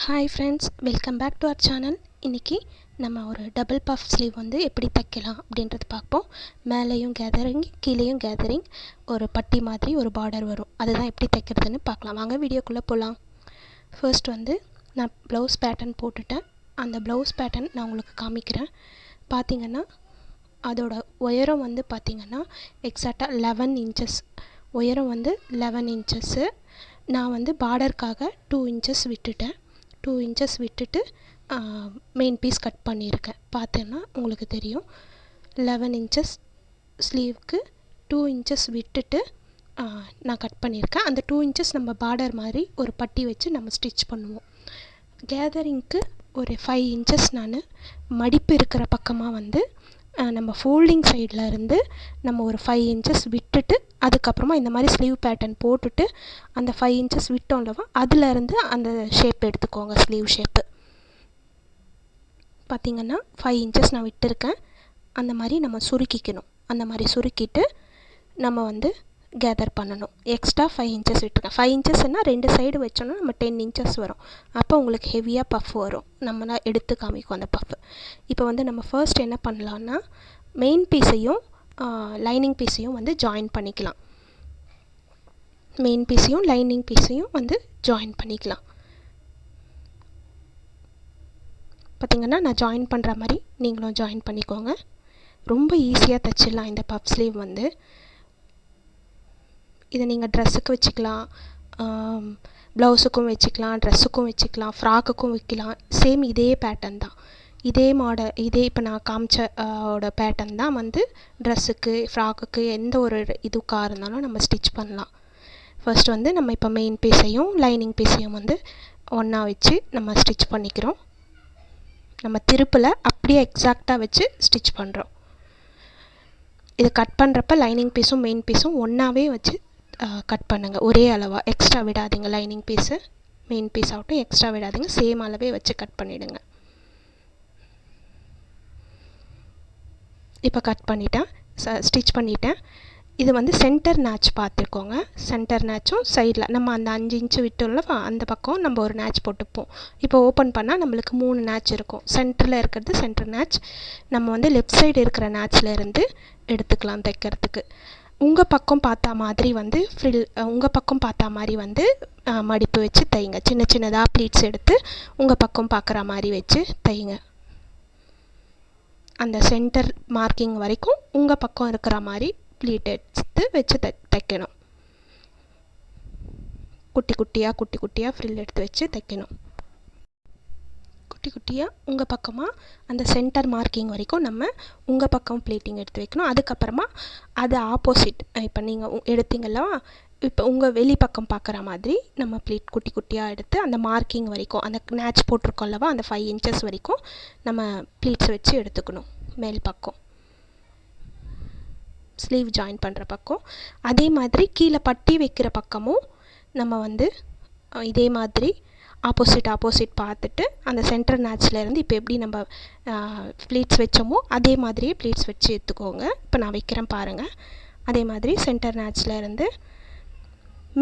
Hi friends, welcome back to our channel. இன்றைக்கி நம்ம ஒரு டபுள் பஃப் ஸ்லீவ் வந்து எப்படி தைக்கலாம் அப்படின்றது பார்ப்போம். மேலேயும் கேதரிங், கீழேயும் கேதரிங், ஒரு பட்டி மாதிரி ஒரு பார்டர் வரும். அதுதான் எப்படி தைக்கிறதுன்னு பார்க்கலாம். வாங்க வீடியோக்குள்ளே போகலாம். ஃபர்ஸ்ட் வந்து நான் ப்ளவுஸ் பேட்டர்ன் போட்டுட்டேன். அந்த ப்ளவுஸ் பேட்டர்ன் நான் உங்களுக்கு காமிக்கிறேன். பார்த்திங்கன்னா அதோட உயரம் வந்து பார்த்திங்கன்னா எக்ஸாக்டாக 11 இன்ச்சஸ் உயரம் வந்து 11 இன்ச்சஸ்ஸு. நான் வந்து பார்டருக்காக 2 இன்ச்சஸ் விட்டுட்டேன். 2 இன்ச்சஸ் விட்டுட்டு மெயின் பீஸ் கட் பண்ணியிருக்கேன். பார்த்தேன்னா உங்களுக்கு தெரியும். 11 இன்ச்சஸ் ஸ்லீவுக்கு 2 இன்ச்சஸ் விட்டுட்டு நான் கட் பண்ணியிருக்கேன். அந்த 2 இன்ச்சஸ் நம்ம பார்டர் மாதிரி ஒரு பட்டி வச்சு நம்ம ஸ்டிச் பண்ணுவோம். கேதரிங்க்கு ஒரு 5 இன்ச்சஸ் நான் மடிப்பு இருக்கிற பக்கமாக வந்து நம்ம ஃபோல்டிங் சைடில் இருந்து நம்ம ஒரு 5 இன்ச்சஸ் விட்டுட்டு அதுக்கப்புறமா இந்த மாதிரி ஸ்லீவ் பேட்டர்ன் போட்டுட்டு அந்த 5 இன்ச்சஸ் விட்டோம்லவா அதிலேருந்து அந்த ஷேப் எடுத்துக்கோங்க. ஸ்லீவ் ஷேப்பு பார்த்திங்கன்னா 5 இன்ச்சஸ் நான் விட்டுருக்கேன். அந்த மாதிரி நம்ம சுருக்கிக்கணும். அந்த மாதிரி சுருக்கிட்டு நம்ம வந்து கேதர் பண்ணணும். எக்ஸ்ட்ரா 5 இன்ச்சஸ் விட்டுருக்கேன். 5 இன்ச்சஸ்னால் 2 சைடு வச்சோன்னா நம்ம 10 இன்ச்சஸ் வரும். அப்போ உங்களுக்கு ஹெவியாக பஃப் வரும். நம்ம எடுத்து காமிக்கும் அந்த பஃப். இப்போ வந்து நம்ம ஃபர்ஸ்ட் என்ன பண்ணலான்னா மெயின் பீஸையும் லைனிங் பீஸையும் வந்து ஜாயின் பண்ணிக்கலாம். மெயின் பீஸையும் லைனிங் பீஸையும் வந்து ஜாயின் பண்ணிக்கலாம். பார்த்திங்கன்னா நான் ஜாயின் பண்ணுற மாதிரி நீங்களும் ஜாயின் பண்ணிக்கோங்க. ரொம்ப ஈஸியாக தைச்சிடலாம் இந்த பஃப் ஸ்லீவ் வந்து. இதை நீங்கள் ட்ரெஸ்ஸுக்கு வச்சுக்கலாம், ப்ளவுஸுக்கும் வச்சுக்கலாம், ட்ரெஸ்ஸுக்கும் வச்சுக்கலாம், ஃப்ராக்குக்கும் வைக்கலாம். சேம் இதே பேட்டர்ன் தான். இதே மாடல், இதே இப்போ நான் காமிச்ச பேட்டர்ன் தான் வந்து ட்ரெஸ்ஸுக்கு, ஃப்ராக்குக்கு எந்த ஒரு இதுக்காக இருந்தாலும் நம்ம ஸ்டிச் பண்ணலாம். ஃபர்ஸ்ட் வந்து நம்ம இப்போ மெயின் பீஸையும் லைனிங் பீஸையும் வந்து ஒன்றா வச்சு நம்ம ஸ்டிச் பண்ணிக்கிறோம். நம்ம திருப்பில் அப்படியே எக்ஸாக்டாக வச்சு ஸ்டிச் பண்ணுறோம். இது கட் பண்ணுறப்ப லைனிங் பீஸும் மெயின் பீஸும் ஒன்றாவே வச்சு கட் பண்ணுங்கள். ஒரே அளவாக எக்ஸ்ட்ரா விடாதீங்க. லைனிங் பீஸு மெயின் பீஸ் ஆகட்டும் எக்ஸ்ட்ரா விடாதீங்க. சேம் அளவே வச்சு கட் பண்ணிவிடுங்க. இப்போ கட் பண்ணிட்டேன், ஸ்டிச் பண்ணிட்டேன். இது வந்து சென்டர் நேட்ச் பார்த்துக்கோங்க. சென்டர் நேட்சும் சைடில் நம்ம அந்த 5 இன்ச்சு விட்டோம்ல அந்த பக்கம் நம்ம ஒரு நேட்ச் போட்டுப்போம். இப்போ ஓப்பன் பண்ணால் நம்மளுக்கு 3 நேட்ச் இருக்கும். சென்டரில் இருக்கிறது சென்டர் நேட்ச். நம்ம வந்து லெஃப்ட் சைடு இருக்கிற நேட்சில் இருந்து எடுத்துக்கலாம் தைக்கிறதுக்கு. உங்கள் பக்கம் பார்த்தா மாதிரி வந்து உங்கள் பக்கம் பார்த்தா மாதிரி வந்து மடிப்பு வச்சு தைங்க. சின்ன சின்னதாக ப்ளீட்ஸ் எடுத்து உங்கள் பக்கம் பார்க்குற மாதிரி வச்சு தைங்க. அந்த சென்டர் மார்க்கிங் வரைக்கும் உங்கள் பக்கம் இருக்கிற மாதிரி ப்ளீட் எடுத்து வச்சு தைக்கணும். குட்டி குட்டியாக ஃப்ரில் எடுத்து வச்சு தைக்கணும். குட்டி குட்டியாக உங்கள் பக்கமாக அந்த சென்டர் மார்க்கிங் வரைக்கும் நம்ம உங்கள் பக்கம் ப்ளீட்டிங் எடுத்து வைக்கணும். அதுக்கப்புறமா அது ஆப்போசிட், இப்போ நீங்கள் எடுத்தீங்களா, இப்போ உங்கள் வெளி பக்கம் பார்க்குற மாதிரி நம்ம ப்ளீட் குட்டி குட்டியாக எடுத்து அந்த மார்க்கிங் வரைக்கும் அந்த நேட்ச் போட்டிருக்கோம்லவா அந்த 5 இன்ச்சஸ் வரைக்கும் நம்ம ப்ளீட்ஸ் வச்சு எடுத்துக்கணும். மேல் பக்கம் ஸ்லீவ் ஜாயின் பண்ணுற பக்கம். அதே மாதிரி கீழே பட்டி வைக்கிற பக்கமும் நம்ம வந்து இதே மாதிரி ஆப்போசிட் பார்த்துட்டு அந்த சென்டர் நேட்ச்லேருந்து இப்போ எப்படி நம்ம ப்ளீட்ஸ் வச்சோமோ அதே மாதிரியே ப்ளீட்ஸ் வச்சு எடுத்துக்கோங்க. இப்போ நான் வைக்கிறேன் பாருங்கள். அதே மாதிரி சென்டர் நேட்ச்லேருந்து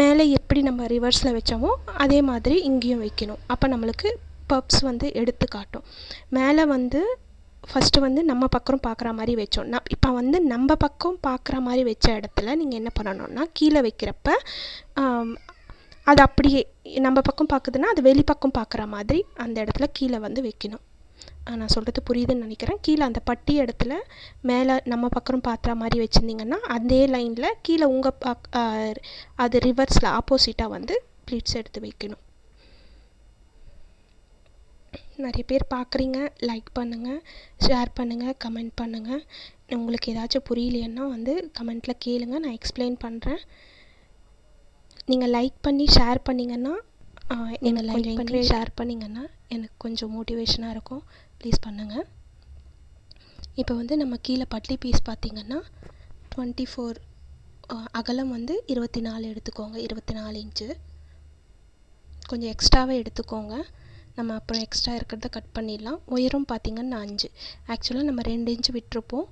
மேலே எப்படி நம்ம ரிவர்ஸில் வச்சோமோ அதே மாதிரி இங்கேயும் வைக்கணும். அப்போ நம்மளுக்கு பப்ஸ் வந்து எடுத்து காட்டும். மேலே வந்து ஃபஸ்ட்டு வந்து நம்ம பக்கம் பார்க்குற மாதிரி வச்சோம். இப்போ வந்து நம்ம பக்கம் பார்க்குற மாதிரி வச்ச இடத்துல நீங்கள் என்ன பண்ணணும்னா கீழே வைக்கிறப்ப அது அப்படியே நம்ம பக்கம் பார்க்குதுன்னா அது வெளி பக்கம் பார்க்குற மாதிரி அந்த இடத்துல கீழே வந்து வைக்கணும். நான் சொல்கிறது புரியுதுன்னு நினைக்கிறேன். கீழே அந்த பட்டி இடத்துல மேலே நம்ம பக்கம் பார்க்குற மாதிரி வச்சுருந்தீங்கன்னா அதே லைனில் கீழே உங்கள் அது ரிவர்ஸில் ஆப்போசிட்டாக வந்து ப்ளீட்ஸ் எடுத்து வைக்கணும். நிறைய பேர் பார்க்குறீங்க, லைக் பண்ணுங்கள், ஷேர் பண்ணுங்கள், கமெண்ட் பண்ணுங்கள். உங்களுக்கு ஏதாச்சும் புரியலைன்னா வந்து கமெண்ட்டில் கேளுங்க, நான் எக்ஸ்பிளைன் பண்ணுறேன். நீங்கள் லைக் பண்ணி ஷேர் பண்ணிங்கன்னா எனக்கு கொஞ்சம் மோட்டிவேஷனாக இருக்கும். ப்ளீஸ் பண்ணுங்கள். இப்போ வந்து நம்ம கீழே பட்லி பீஸ் பார்த்திங்கன்னா 24 அகலம் வந்து 24 எடுத்துக்கோங்க. 24 இன்ச்சு கொஞ்சம் எக்ஸ்ட்ராவே எடுத்துக்கோங்க. நம்ம அப்புறம் எக்ஸ்ட்ரா இருக்கிறத கட் பண்ணிடலாம். உயரம் பார்த்திங்கன்னா 5. ஆக்சுவலாக நம்ம 2 இன்ச்சு விட்டுருப்போம்.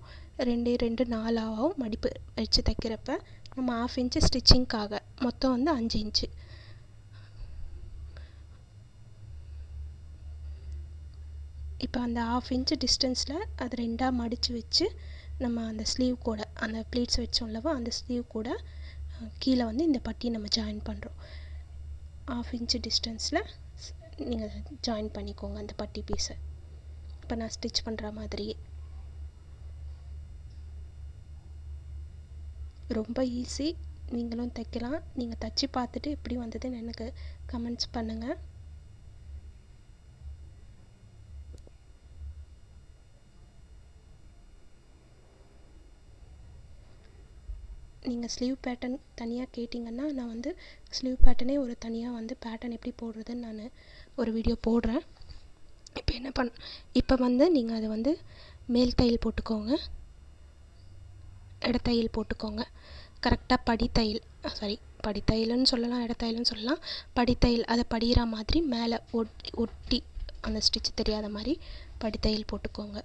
2 4 ஆகும் மடிப்பு வச்சு தைக்கிறப்ப. நம்ம 1/2 இன்ச்சு ஸ்டிச்சிங்க்காக மொத்தம் வந்து 5 இன்ச்சு. இப்போ அந்த 1/2 இன்ச் டிஸ்டன்ஸில் அது 2ஆக மடித்து வச்சு நம்ம அந்த ஸ்லீவ் கூட அந்த ப்ளீட்ஸ் வச்சோம்லவோ அந்த ஸ்லீவ் கூட கீழே வந்து இந்த பட்டியை நம்ம ஜாயின் பண்ணுறோம். 1/2 இன்ச் டிஸ்டன்ஸில் நீங்கள் ஜாயின் பண்ணிக்கோங்க அந்த பட்டி பீஸை. இப்போ நான் ஸ்டிச் பண்ணுற மாதிரியே. ரொம்ப ஈஸி, நீங்களும் தைக்கலாம். நீங்கள் தைச்சி பார்த்துட்டு எப்படி வந்ததுன்னு எனக்கு கமெண்ட்ஸ் பண்ணுங்கள். நீங்கள் ஸ்லீவ் பேட்டர்ன் தனியாக கேட்டிங்கன்னா நான் வந்து ஸ்லீவ் பேட்டர்னே ஒரு தனியாக வந்து பேட்டர்ன் எப்படி போடுறதுன்னு நான் ஒரு வீடியோ போடுறேன். இப்போ வந்து நீங்கள் அதை வந்து மேல் தையல் போட்டுக்கோங்க, இடத்தையல் போட்டுக்கோங்க. கரெக்டாக படித்தையல்னு சொல்லலாம், இடத்தையல்னு சொல்லலாம். படித்தையல் அதை படிகிற மாதிரி மேலே ஒட்டி அந்த ஸ்டிச் தெரியாத மாதிரி படித்தையல் போட்டுக்கோங்க.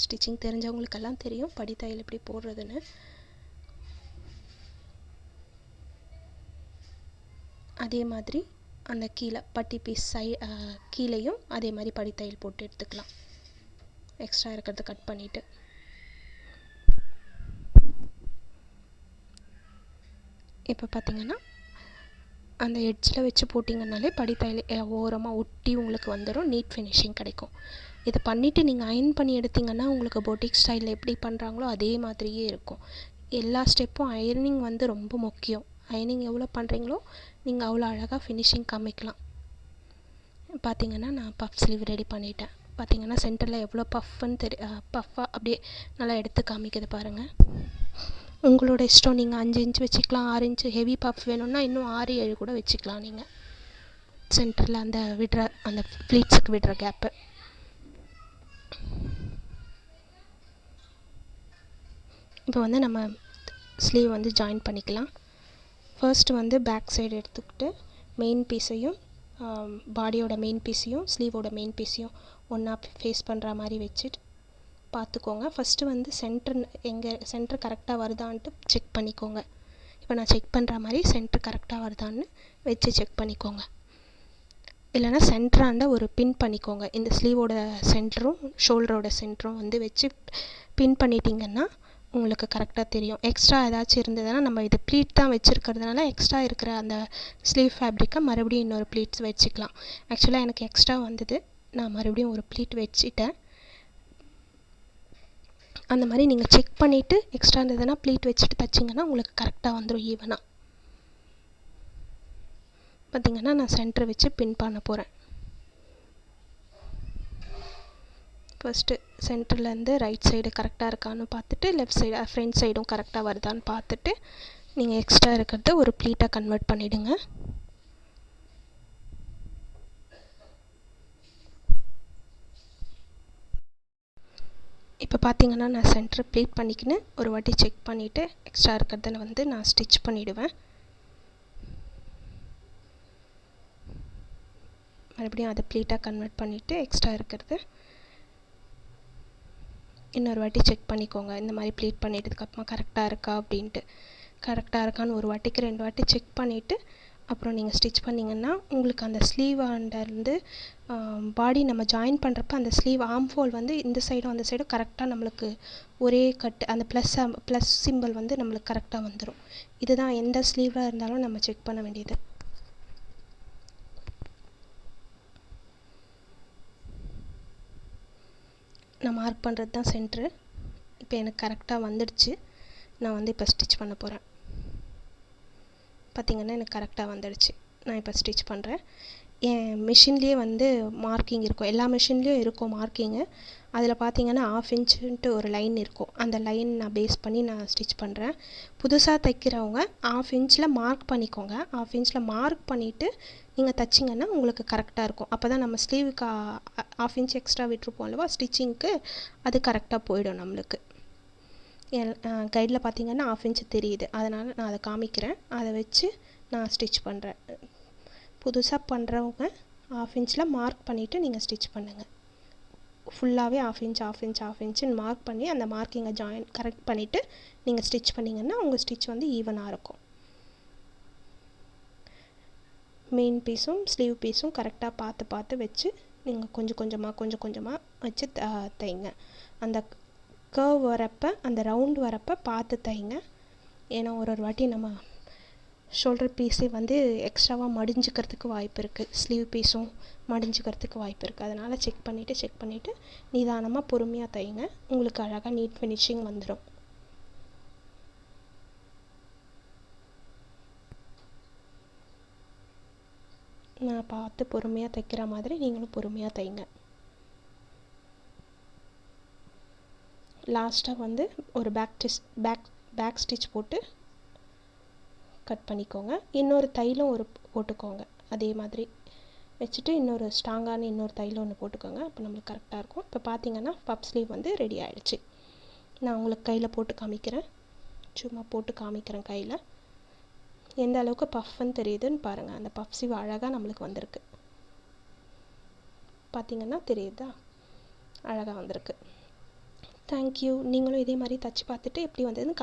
ஸ்டிச்சிங் தெரிஞ்சவங்களுக்கெல்லாம் தெரியும் படித்தையல் எப்படி போடுறதுன்னு. அதே மாதிரி அந்த கீழே பட்டி பீஸ் கீழேயும் அதே மாதிரி படித்தையல் போட்டு எடுத்துக்கலாம். எக்ஸ்ட்ரா இருக்கிறத கட் பண்ணிவிட்டு இப்போ பார்த்தீங்கன்னா அந்த எட்ஜில் வச்சு போட்டிங்கனாலே படித்தையல் ஓரமாக ஒட்டி உங்களுக்கு வந்துடும். நீட் ஃபினிஷிங் கிடைக்கும். இதை பண்ணிவிட்டு நீங்கள் அயர்ன் பண்ணி எடுத்திங்கன்னா உங்களுக்கு பொட்டிக் ஸ்டைலில் எப்படி பண்ணுறாங்களோ அதே மாதிரியே இருக்கும். எல்லா ஸ்டெப்பும் அயர்னிங் வந்து ரொம்ப முக்கியம். அயர்னிங் எவ்வளோ பண்ணுறீங்களோ நீங்கள் அவ்வளோ அழகாக ஃபினிஷிங் காமிக்கலாம். பார்த்திங்கன்னா நான் பஃப் ஸ்லீவ் ரெடி பண்ணிட்டேன். பார்த்திங்கன்னா சென்டரில் எவ்வளோ பஃப்பாக அப்படியே நல்லா எடுத்து காமிக்குது பாருங்கள். உங்களோட இஷ்டம், நீங்கள் 5 இன்ச் வச்சுக்கலாம், 6 இன்ச் ஹெவி பஃப் வேணும்னா இன்னும் 6, 7 கூட வச்சுக்கலாம். நீங்கள் சென்டரில் அந்த ப்ளீட்ஸுக்கு விடுற கேப்பு. இப்போ வந்து நம்ம ஸ்லீவ் வந்து ஜாயின் பண்ணிக்கலாம். ஃபர்ஸ்ட்டு வந்து பேக் சைடு எடுத்துக்கிட்டு மெயின் பீஸையும் பாடியோட மெயின் பீஸையும் ஸ்லீவோட மெயின் பீஸையும் ஒன்றா ஃபேஸ் பண்ணுற மாதிரி வச்சுட்டு பார்த்துக்கோங்க. ஃபஸ்ட்டு வந்து சென்டர் கரெக்டாக வருதான்ட்டு செக் பண்ணிக்கோங்க. இப்போ நான் செக் பண்ணுற மாதிரி சென்டர் கரெக்டாக வருதான்னு வச்சு செக் பண்ணிக்கோங்க. இல்லைனா சென்டராண்ட ஒரு பின் பண்ணிக்கோங்க. இந்த ஸ்லீவோட சென்டரும் ஷோல்டரோட சென்டரும் வந்து வச்சு பின் பண்ணிட்டீங்கன்னா உங்களுக்கு கரெக்டாக தெரியும். எக்ஸ்ட்ரா ஏதாச்சும் இருந்ததுன்னா நம்ம இது ப்ளீட் தான் வச்சுருக்கிறதுனால எக்ஸ்ட்ரா இருக்கிற அந்த ஸ்லீவ் ஃபேப்ரிக்கை மறுபடியும் இன்னொரு ப்ளீட்ஸ் வச்சுக்கலாம். ஆக்சுவலாக எனக்கு எக்ஸ்ட்ரா வந்தது, நான் மறுபடியும் ஒரு ப்ளீட் வச்சுட்டேன். அந்த மாதிரி நீங்கள் செக் பண்ணிவிட்டு எக்ஸ்ட்ரா இருந்ததுன்னா ப்ளீட் வச்சுட்டு தைச்சிங்கன்னா உங்களுக்கு கரெக்டாக வந்துடும் ஈவனாக. பார்த்திங்கன்னா நான் சென்டர் வச்சு பின் பண்ண போகிறேன். ஃபஸ்ட்டு சென்டர்லேருந்து ரைட் சைடு கரெக்டாக இருக்கான்னு பார்த்துட்டு லெஃப்ட் சைடு ஃப்ரண்ட் சைடும் கரெக்டாக வருதான்னு பார்த்துட்டு நீங்கள் எக்ஸ்ட்ரா இருக்கிறத ஒரு ப்ளீட்டாக கன்வெர்ட் பண்ணிவிடுங்க. இப்போ பார்த்தீங்கன்னா நான் சென்டர் ப்ளீட் பண்ணிக்கின்னு ஒரு வாட்டி செக் பண்ணிவிட்டு எக்ஸ்ட்ரா இருக்கிறத வந்து நான் ஸ்டிச் பண்ணிவிடுவேன். மறுபடியும் அதை ப்ளீட்டாக கன்வெர்ட் பண்ணிவிட்டு எக்ஸ்ட்ரா இருக்கிறது இன்னொரு வாட்டி செக் பண்ணிக்கோங்க. இந்த மாதிரி ப்ளீட் பண்ணிட்டதுக்கப்புறமா கரெக்டாக இருக்கா அப்படின்ட்டு. கரெக்டாக இருக்கான்னு ஒரு வாட்டிக்கு 2 வாட்டி செக் பண்ணிவிட்டு அப்புறம் நீங்கள் ஸ்டிச் பண்ணிங்கன்னா உங்களுக்கு அந்த ஸ்லீவ் ஆண்டருந்து பாடி நம்ம ஜாயின் பண்ணுறப்ப அந்த ஸ்லீவ் ஆர்ம் ஹோல் வந்து இந்த சைடும் அந்த சைடும் கரெக்டாக நம்மளுக்கு ஒரே கட்டு அந்த ப்ளஸ் சிம்பிள் வந்து நம்மளுக்கு கரெக்டாக வந்துடும். இதுதான் எந்த ஸ்லீவாக இருந்தாலும் நம்ம செக் பண்ண வேண்டியது. நான் மார்க் பண்ணுறது தான் சென்ட்ரு. இப்போ எனக்கு கரெக்டாக வந்துடுச்சு. நான் வந்து இப்போ ஸ்டிச் பண்ண போகிறேன். பார்த்திங்கன்னா எனக்கு கரெக்டாக வந்துடுச்சு. நான் இப்போ ஸ்டிச் பண்ணுறேன். என் மிஷின்லேயே வந்து மார்க்கிங் இருக்கும், எல்லா மிஷின்லேயும் இருக்கும் மார்க்கிங்கு. அதில் பார்த்திங்கன்னா 1/2 இன்ச்சுன்ட்டு ஒரு லைன் இருக்கும். அந்த லைன் நான் பேஸ் பண்ணி நான் ஸ்டிச் பண்ணுறேன். புதுசாக தைக்கிறவங்க 1/2 இன்ச்சில் மார்க் பண்ணிக்கோங்க. 1/2 இன்ச்சில் மார்க் பண்ணிவிட்டு நீங்கள் தைச்சிங்கன்னா உங்களுக்கு கரெக்டாக இருக்கும். அப்போ தான் நம்ம ஸ்லீவுக்கு 1/2 இன்ச் எக்ஸ்ட்ரா விட்டுருப்போம் அல்லவா ஸ்டிச்சிங்க்கு, அது கரெக்டாக போயிடும் நம்மளுக்கு. கைடில் பார்த்திங்கன்னா 1/2 இன்ச் தெரியுது, அதனால் நான் அதை காமிக்கிறேன். அதை வச்சு நான் ஸ்டிச் பண்ணுறேன். புதுசாக பண்ணுறவங்க 1/2 இன்ச்சில் மார்க் பண்ணிவிட்டு நீங்கள் ஸ்டிச் பண்ணுங்கள். ஃபுல்லாகவே 1/2 இன்ச்சுன்னு மார்க் பண்ணி அந்த மார்க்கிங்கை கரெக்ட் பண்ணிவிட்டு நீங்கள் ஸ்டிச் பண்ணிங்கன்னா உங்கள் ஸ்டிச் வந்து ஈவனாக இருக்கும். மெயின் பீஸும் ஸ்லீவ் பீஸும் கரெக்டாக பார்த்து வச்சு நீங்கள் கொஞ்சம் கொஞ்சமாக வச்சு தைங்க. அந்த கர்வ் வரப்போ, அந்த ரவுண்ட் வரப்போ பார்த்து தைங்க. ஏன்னா ஒரு வாட்டி நம்ம ஷோல்டர் பீஸே வந்து எக்ஸ்ட்ராவாக மடிஞ்சுக்கிறதுக்கு வாய்ப்பு இருக்குது, ஸ்லீவ் பீஸும் மடிஞ்சுக்கிறதுக்கு வாய்ப்பு இருக்குது. அதனால் செக் பண்ணிவிட்டு நிதானமாக பொறுமையாக தைங்க. உங்களுக்கு அழகாக நீட் ஃபினிஷிங் வந்துடும். நான் பார்த்து பொறுமையாக தைக்கிற மாதிரி நீங்களும் பொறுமையாக தைங்க. லாஸ்ட்டாக வந்து ஒரு பேக் ஸ்டிச் போட்டு கட் பண்ணிக்கோங்க. இன்னொரு தைலம் போட்டுக்கோங்க. அதே மாதிரி வச்சுட்டு இன்னொரு ஸ்ட்ராங்கான இன்னொரு தைலம் ஒன்று போட்டுக்கோங்க. அப்போ நம்மளுக்கு கரெக்டாக இருக்கும். இப்போ பார்த்தீங்கன்னா பஃப் ஸ்லீவ் வந்து ரெடி ஆகிடுச்சு. நான் உங்களுக்கு கையில் போட்டு காமிக்கிறேன். சும்மா போட்டு காமிக்கிறேன் கையில். எந்த அளவுக்கு பஃப்னு தெரியுதுன்னு பாருங்கள். அந்த பஃப் ஸ்லீவ் அழகாக நம்மளுக்கு வந்திருக்கு. பார்த்தீங்கன்னா தெரியுதா, அழகாக வந்திருக்கு. தேங்க்யூ. நீங்களும் இதே மாதிரி தச்சு பார்த்துட்டு எப்படி வந்ததுன்னு